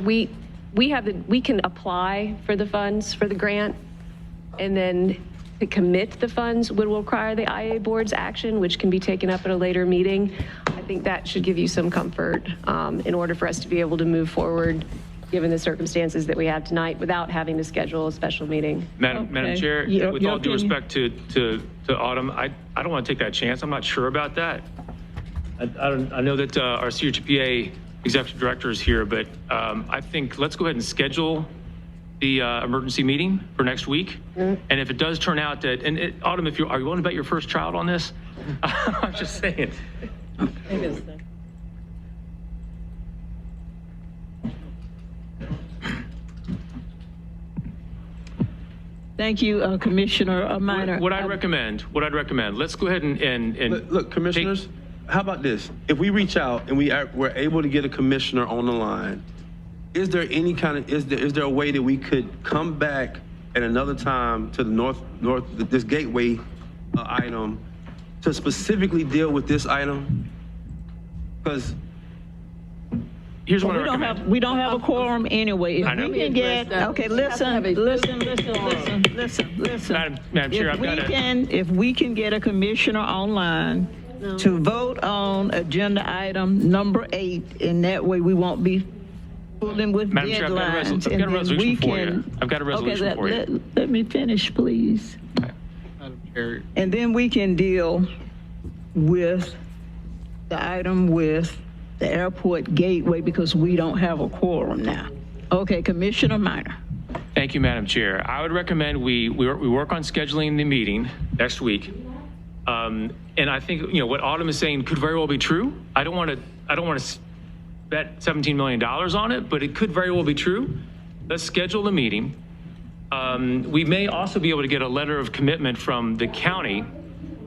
we can apply for the funds for the grant, and then to commit the funds would require the IA board's action, which can be taken up at a later meeting. I think that should give you some comfort in order for us to be able to move forward, given the circumstances that we have tonight, without having to schedule a special meeting. Madam Chair, with all due respect to Autumn, I don't want to take that chance. I'm not sure about that. I know that our CHPA executive director is here, but I think let's go ahead and schedule the emergency meeting for next week. And if it does turn out that, Autumn, are you willing to bet your first child on this? I'm just saying. Thank you, Commissioner Minor. What I'd recommend, let's go ahead and look, commissioners, how about this? If we reach out and we're able to get a commissioner on the line, is there any kind of, is there a way that we could come back at another time to the this gateway item to specifically deal with this item? Because here's what I recommend. We don't have a quorum anyway. If we can get, okay, listen. Madam Chair, If we can get a commissioner online to vote on agenda item number 8, and that way we won't be fooling with Madam Chair, deadlines. I've got a resolution for you. I've got a resolution for you. Let me finish, please. Madam Chair. And then we can deal with the item with the airport gateway, because we don't have a quorum now. Okay, Commissioner Minor. Thank you, Madam Chair. I would recommend we work on scheduling the meeting next week. And I think, what Autumn is saying could very well be true. I don't want to bet $17 million on it, but it could very well be true. Let's schedule the meeting. We may also be able to get a letter of commitment from the county,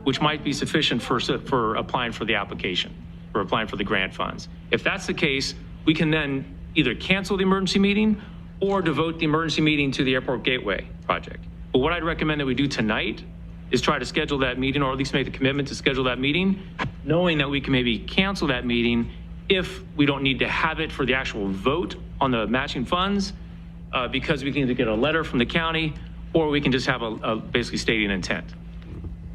which might be sufficient for applying for the application, for applying for the grant funds. If that's the case, we can then either cancel the emergency meeting or devote the emergency meeting to the airport gateway project. But what I'd recommend that we do tonight is try to schedule that meeting, or at least make the commitment to schedule that meeting, knowing that we can maybe cancel that meeting if we don't need to have it for the actual vote on the matching funds, because we can either get a letter from the county, or we can just have a basically stating intent.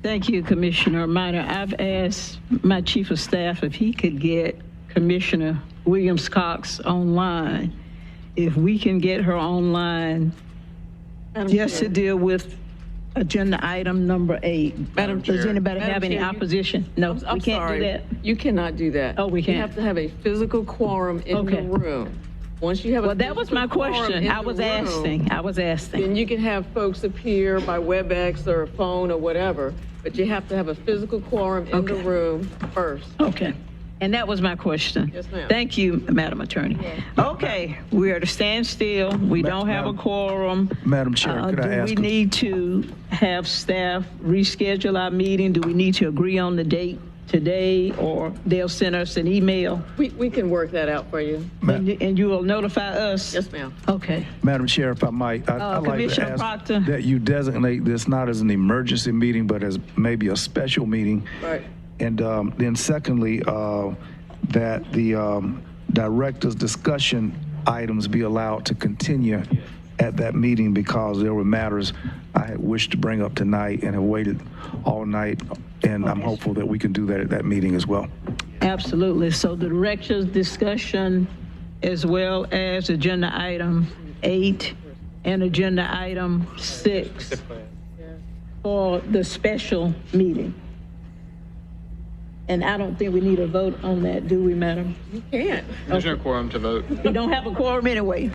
Thank you, Commissioner Minor. I've asked my chief of staff if he could get Commissioner Williams-Cox online. If we can get her online just to deal with agenda item number 8. Madam Chair. Does anybody have any opposition? No, we can't do that. You cannot do that. Oh, we can't. You have to have a physical quorum in the room. Once you have Well, that was my question. I was asking. Then you can have folks appear by WebEx or phone or whatever, but you have to have a physical quorum in the room first. Okay. And that was my question. Yes, ma'am. Thank you, Madam Attorney. Okay, we are to stand still. We don't have a quorum. Madam Chair, could I ask? Do we need to have staff reschedule our meeting? Do we need to agree on the date today, or they'll send us an email? We can work that out for you. And you will notify us? Yes, ma'am. Okay. Madam Chair, if I might, I'd like to Commissioner ask Proctor. that you designate this not as an emergency meeting, but as maybe a special meeting. Right. And then secondly, that the director's discussion items be allowed to continue at that meeting, because there were matters I had wished to bring up tonight and have waited all night, and I'm hopeful that we can do that at that meeting as well. Absolutely. So the director's discussion, as well as agenda item 8 and agenda item 6 for the special meeting. And I don't think we need a vote on that, do we, Madam? You can't. There's no quorum to vote. We don't have a quorum anyway.